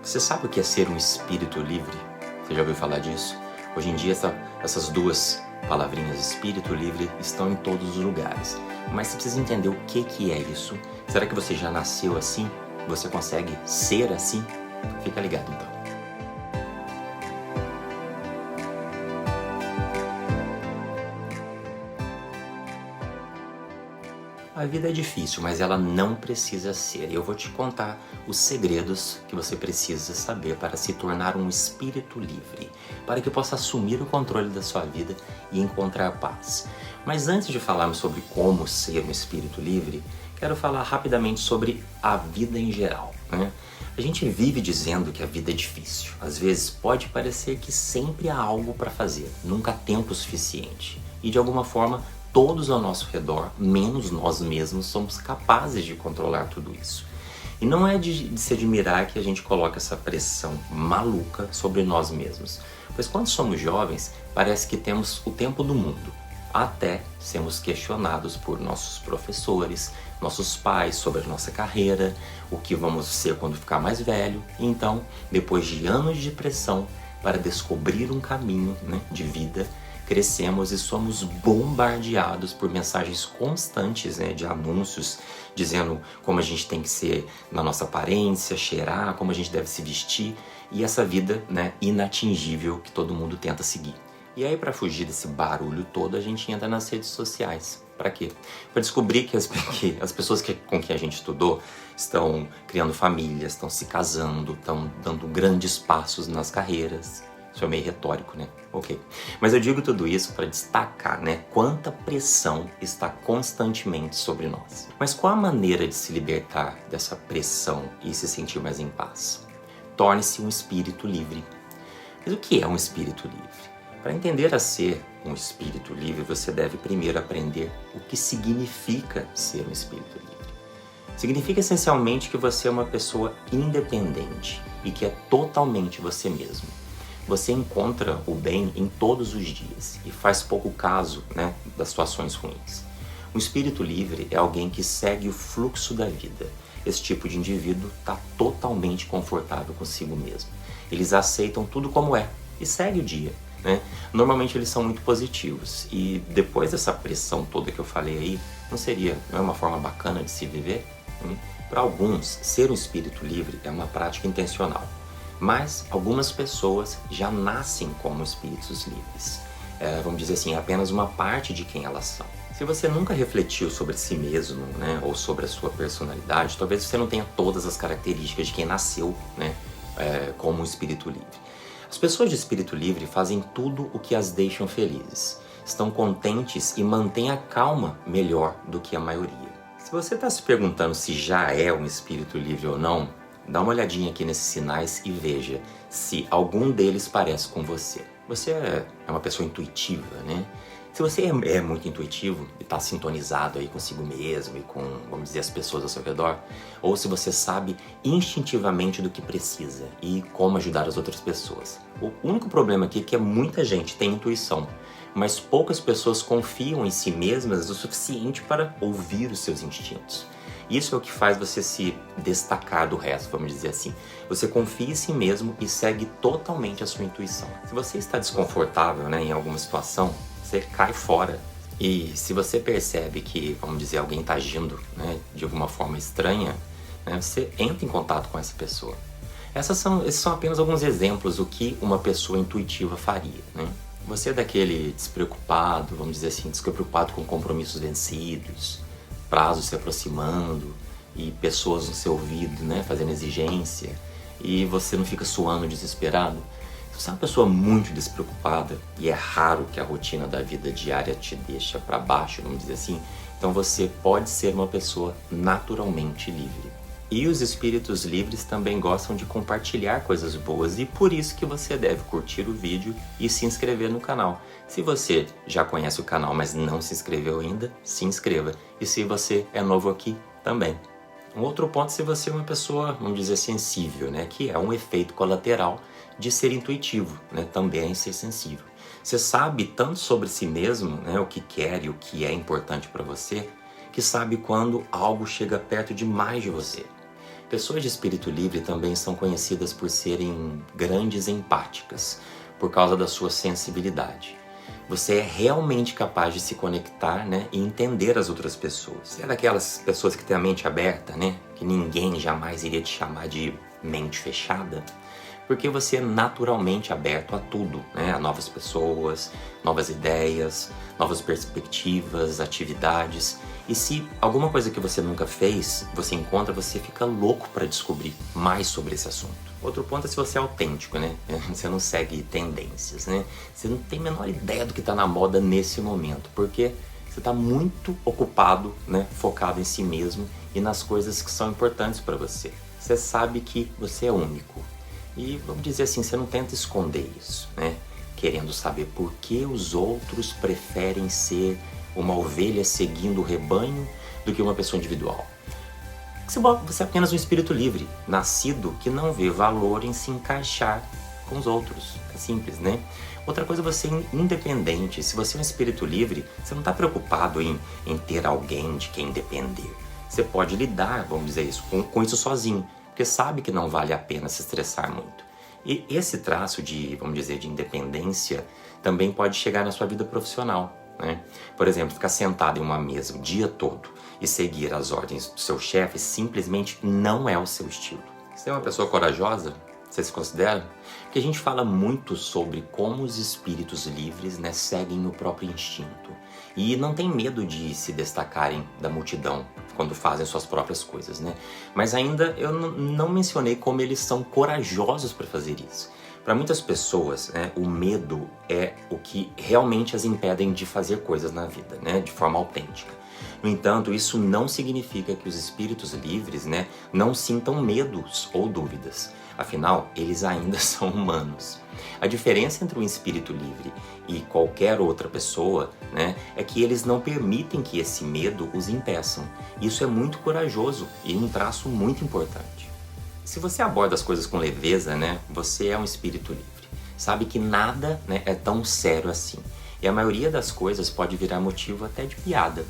Você sabe o que é ser um espírito livre? Você já ouviu falar disso? Hoje em dia, essas duas palavrinhas, espírito livre, estão em todos os lugares. Mas você precisa entender o que é isso. Será que você já nasceu assim? Você consegue ser assim? Fica ligado então. A vida é difícil, mas ela não precisa ser. E eu vou te contar os segredos que você precisa saber para se tornar um espírito livre, para que possa assumir o controle da sua vida e encontrar paz. Mas antes de falarmos sobre como ser um espírito livre, quero falar rapidamente sobre a vida em geral, né? A gente vive dizendo que a vida é difícil. Às vezes pode parecer que sempre há algo para fazer, nunca há tempo suficiente. E de alguma forma, todos ao nosso redor, menos nós mesmos, somos capazes de controlar tudo isso. E não é de se admirar que a gente coloca essa pressão maluca sobre nós mesmos. Pois quando somos jovens, parece que temos o tempo do mundo, até sermos questionados por nossos professores, nossos pais sobre a nossa carreira, o que vamos ser quando ficar mais velho. E então, depois de anos de pressão para descobrir um caminho, de vida, crescemos e somos bombardeados por mensagens constantes, de anúncios dizendo como a gente tem que ser na nossa aparência, cheirar, como a gente deve se vestir, e essa vida inatingível que todo mundo tenta seguir. E aí, para fugir desse barulho todo, a gente entra nas redes sociais. Para quê? Para descobrir que as pessoas com quem a gente estudou estão criando famílias, estão se casando, estão dando grandes passos nas carreiras. Isso é meio retórico, né? Ok. Mas eu digo tudo isso para destacar, quanta pressão está constantemente sobre nós. Mas qual a maneira de se libertar dessa pressão e se sentir mais em paz? Torne-se um espírito livre. Mas o que é um espírito livre? Para entender a ser um espírito livre, você deve primeiro aprender o que significa ser um espírito livre. Significa essencialmente que você é uma pessoa independente e que é totalmente você mesmo. Você encontra o bem em todos os dias e faz pouco caso das situações ruins. Um espírito livre é alguém que segue o fluxo da vida. Esse tipo de indivíduo está totalmente confortável consigo mesmo. Eles aceitam tudo como é e segue o dia. Normalmente eles são muito positivos e depois dessa pressão toda que eu falei aí, não é uma forma bacana de se viver? Para alguns, ser um espírito livre é uma prática intencional. Mas algumas pessoas já nascem como espíritos livres. Vamos dizer assim, é apenas uma parte de quem elas são. Se você nunca refletiu sobre si mesmo, ou sobre a sua personalidade, talvez você não tenha todas as características de quem nasceu, como um espírito livre. As pessoas de espírito livre fazem tudo o que as deixam felizes. Estão contentes e mantêm a calma melhor do que a maioria. Se você está se perguntando se já é um espírito livre ou não, dá uma olhadinha aqui nesses sinais e veja se algum deles parece com você. Você é uma pessoa intuitiva, Se você é muito intuitivo e está sintonizado aí consigo mesmo e com, vamos dizer, as pessoas ao seu redor, ou se você sabe instintivamente do que precisa e como ajudar as outras pessoas. O único problema aqui é que muita gente tem intuição, mas poucas pessoas confiam em si mesmas o suficiente para ouvir os seus instintos. Isso é o que faz você se destacar do resto, vamos dizer assim. Você confia em si mesmo e segue totalmente a sua intuição. Se você está desconfortável, em alguma situação, você cai fora. E se você percebe que, vamos dizer, alguém está agindo, de alguma forma estranha, você entra em contato com essa pessoa. Esses são apenas alguns exemplos do que uma pessoa intuitiva faria, Você é daquele despreocupado, vamos dizer assim, despreocupado com compromissos vencidos, prazos se aproximando e pessoas no seu ouvido, fazendo exigência, e você não fica suando desesperado. Se você é uma pessoa muito despreocupada, e é raro que a rotina da vida diária te deixa para baixo, vamos dizer assim, então você pode ser uma pessoa naturalmente livre. E os espíritos livres também gostam de compartilhar coisas boas e por isso que você deve curtir o vídeo e se inscrever no canal. Se você já conhece o canal, mas não se inscreveu ainda, se inscreva. E se você é novo aqui, também. Um outro ponto é se você é uma pessoa, vamos dizer, sensível, que é um efeito colateral de ser intuitivo, também é ser sensível. Você sabe tanto sobre si mesmo, o que quer e o que é importante para você, que sabe quando algo chega perto demais de você. Pessoas de espírito livre também são conhecidas por serem grandes empáticas, por causa da sua sensibilidade. Você é realmente capaz de se conectar, né, e entender as outras pessoas. É daquelas pessoas que têm a mente aberta, né, que ninguém jamais iria te chamar de mente fechada, porque você é naturalmente aberto a tudo, né, a novas pessoas, novas ideias, novas perspectivas, atividades. E se alguma coisa que você nunca fez, você encontra, você fica louco para descobrir mais sobre esse assunto. Outro ponto é se você é autêntico, né? Você não segue tendências, né? Você não tem a menor ideia do que está na moda nesse momento, porque você está muito ocupado, né? Focado em si mesmo e nas coisas que são importantes para você. Você sabe que você é único. E vamos dizer assim, você não tenta esconder isso, né? Querendo saber por que os outros preferem ser uma ovelha seguindo o rebanho do que uma pessoa individual. Você é apenas um espírito livre, nascido que não vê valor em se encaixar com os outros. É simples, né? Outra coisa é você independente. Se você é um espírito livre, você não está preocupado em ter alguém de quem depender. Você pode lidar, vamos dizer isso, com isso sozinho, porque sabe que não vale a pena se estressar muito. E esse traço de, vamos dizer, de independência também pode chegar na sua vida profissional, né? Por exemplo, ficar sentado em uma mesa o dia todo e seguir as ordens do seu chefe simplesmente não é o seu estilo. Você é uma pessoa corajosa? Você se considera? Porque a gente fala muito sobre como os espíritos livres, né, seguem o próprio instinto e não tem medo de se destacarem da multidão quando fazem suas próprias coisas, né? Mas ainda eu não mencionei como eles são corajosos para fazer isso. Para muitas pessoas, né, o medo é o que realmente as impedem de fazer coisas na vida, né, de forma autêntica. No entanto, isso não significa que os espíritos livres, né, não sintam medos ou dúvidas. Afinal, eles ainda são humanos. A diferença entre um espírito livre e qualquer outra pessoa, né, é que eles não permitem que esse medo os impeçam. Isso é muito corajoso e um traço muito importante. Se você aborda as coisas com leveza, né, você é um espírito livre. Sabe que nada, né, é tão sério assim. E a maioria das coisas pode virar motivo até de piada.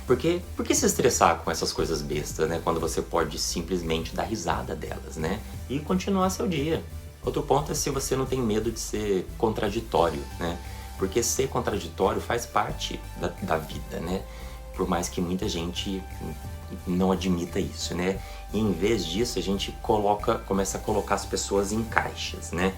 Porque por que se estressar com essas coisas bestas, né, quando você pode simplesmente dar risada delas, né, e continuar seu dia? Outro ponto é se você não tem medo de ser contraditório, né, porque ser contraditório faz parte da vida, né, por mais que muita gente não admita isso, né? E em vez disso a gente começa a colocar as pessoas em caixas, né?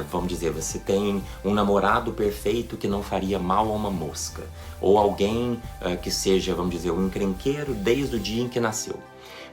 Vamos dizer, você tem um namorado perfeito que não faria mal a uma mosca, ou alguém que seja, vamos dizer, um encrenqueiro desde o dia em que nasceu.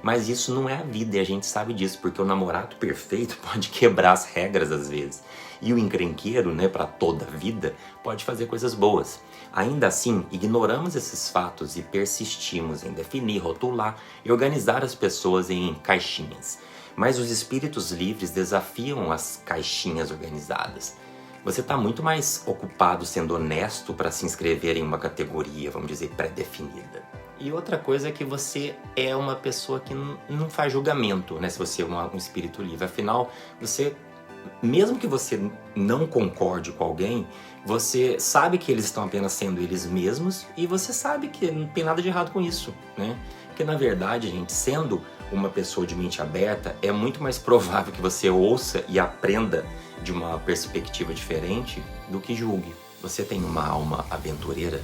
Mas isso não é a vida e a gente sabe disso, porque o namorado perfeito pode quebrar as regras às vezes. E o encrenqueiro, né, para toda a vida, pode fazer coisas boas. Ainda assim, ignoramos esses fatos e persistimos em definir, rotular e organizar as pessoas em caixinhas. Mas os espíritos livres desafiam as caixinhas organizadas. Você está muito mais ocupado sendo honesto para se inscrever em uma categoria, vamos dizer, pré-definida. E outra coisa é que você é uma pessoa que não faz julgamento, né? Se você é um espírito livre. Afinal, mesmo que você não concorde com alguém, você sabe que eles estão apenas sendo eles mesmos e você sabe que não tem nada de errado com isso, né? Porque na verdade, gente, sendo uma pessoa de mente aberta, é muito mais provável que você ouça e aprenda de uma perspectiva diferente do que julgue. Você tem uma alma aventureira?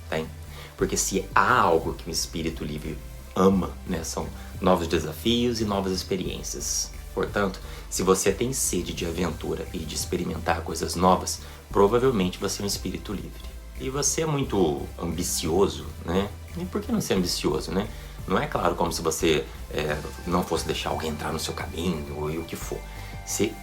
Tem? Porque se há algo que um espírito livre ama, né, são novos desafios e novas experiências. Portanto, se você tem sede de aventura e de experimentar coisas novas, provavelmente você é um espírito livre. E você é muito ambicioso, né? E por que não ser ambicioso, né? Não é claro como se você não fosse deixar alguém entrar no seu caminho ou o que for.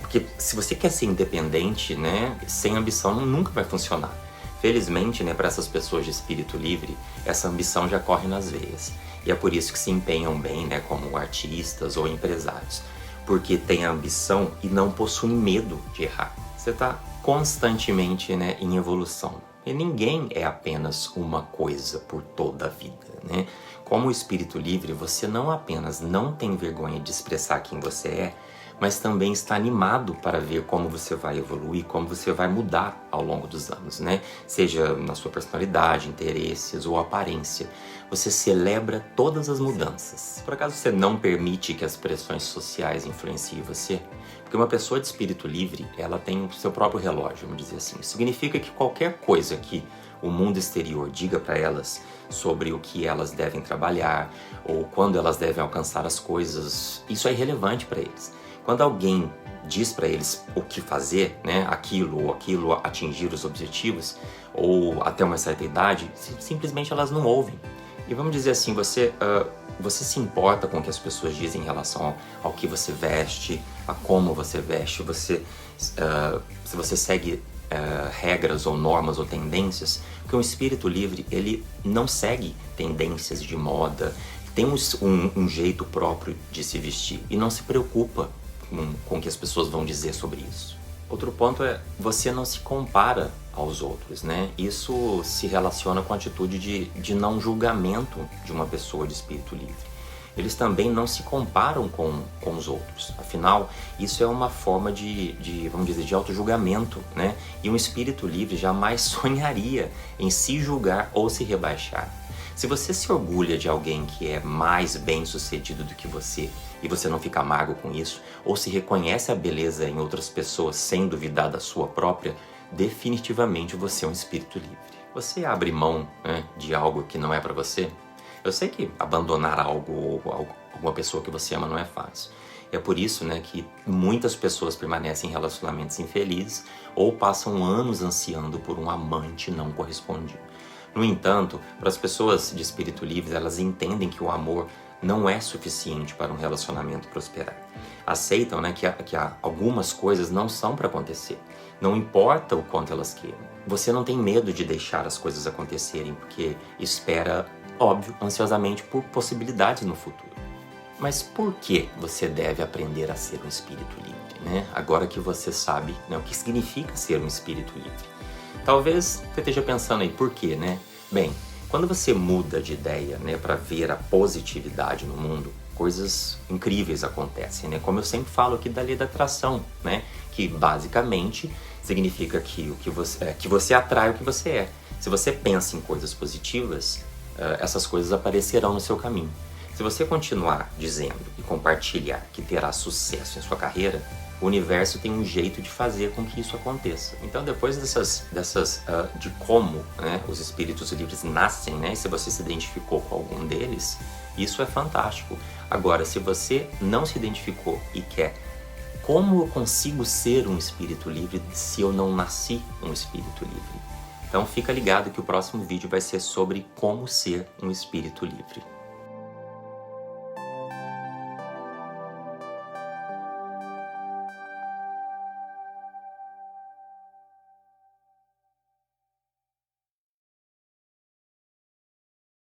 Porque se você quer ser independente, né, sem ambição nunca vai funcionar. Felizmente, né, para essas pessoas de espírito livre, essa ambição já corre nas veias. E é por isso que se empenham bem, né, como artistas ou empresários. Porque têm ambição e não possuem medo de errar. Você está constantemente, né, em evolução. E ninguém é apenas uma coisa por toda a vida, né? Como espírito livre, você não apenas não tem vergonha de expressar quem você é, mas também está animado para ver como você vai evoluir, como você vai mudar ao longo dos anos, né? Seja na sua personalidade, interesses ou aparência. Você celebra todas as mudanças. Por acaso você não permite que as pressões sociais influenciem você? Porque uma pessoa de espírito livre, ela tem o seu próprio relógio, vamos dizer assim. Isso significa que qualquer coisa que o mundo exterior diga para elas sobre o que elas devem trabalhar ou quando elas devem alcançar as coisas, isso é irrelevante para eles. Quando alguém diz para eles o que fazer, né, aquilo ou aquilo, atingir os objetivos ou até uma certa idade, simplesmente elas não ouvem. E vamos dizer assim, você se importa com o que as pessoas dizem em relação ao que você veste, a como você veste, se você segue regras ou normas ou tendências, porque um espírito livre, ele não segue tendências de moda, tem um jeito próprio de se vestir e não se preocupa com o que as pessoas vão dizer sobre isso. Outro ponto é, você não se compara aos outros, né? Isso se relaciona com a atitude de não julgamento de uma pessoa de espírito livre. Eles também não se comparam com os outros. Afinal, isso é uma forma vamos dizer, de auto-julgamento, né? E um espírito livre jamais sonharia em se julgar ou se rebaixar. Se você se orgulha de alguém que é mais bem-sucedido do que você e você não fica amargo com isso, ou se reconhece a beleza em outras pessoas sem duvidar da sua própria, definitivamente você é um espírito livre. Você abre mão, né, de algo que não é para você? Eu sei que abandonar algo ou alguma pessoa que você ama não é fácil. É por isso, né, que muitas pessoas permanecem em relacionamentos infelizes ou passam anos ansiando por um amante não correspondido. No entanto, para as pessoas de espírito livre, elas entendem que o amor não é suficiente para um relacionamento prosperar. Aceitam, né, que algumas coisas não são para acontecer. Não importa o quanto elas queiram. Você não tem medo de deixar as coisas acontecerem, porque espera, óbvio, ansiosamente por possibilidades no futuro. Mas por que você deve aprender a ser um espírito livre, né? Agora que você sabe, né, o que significa ser um espírito livre. Talvez você esteja pensando aí, por quê, né? Bem, quando você muda de ideia, né, para ver a positividade no mundo, coisas incríveis acontecem, né? Como eu sempre falo aqui da lei da atração, né? Que basicamente significa que você atrai o que você é. Se você pensa em coisas positivas, essas coisas aparecerão no seu caminho. Se você continuar dizendo e compartilhar que terá sucesso em sua carreira, o universo tem um jeito de fazer com que isso aconteça. Então, depois de como, né, os espíritos livres nascem, né, e se você se identificou com algum deles, isso é fantástico. Agora, se você não se identificou e quer, como eu consigo ser um espírito livre se eu não nasci um espírito livre? Então, fica ligado que o próximo vídeo vai ser sobre como ser um espírito livre.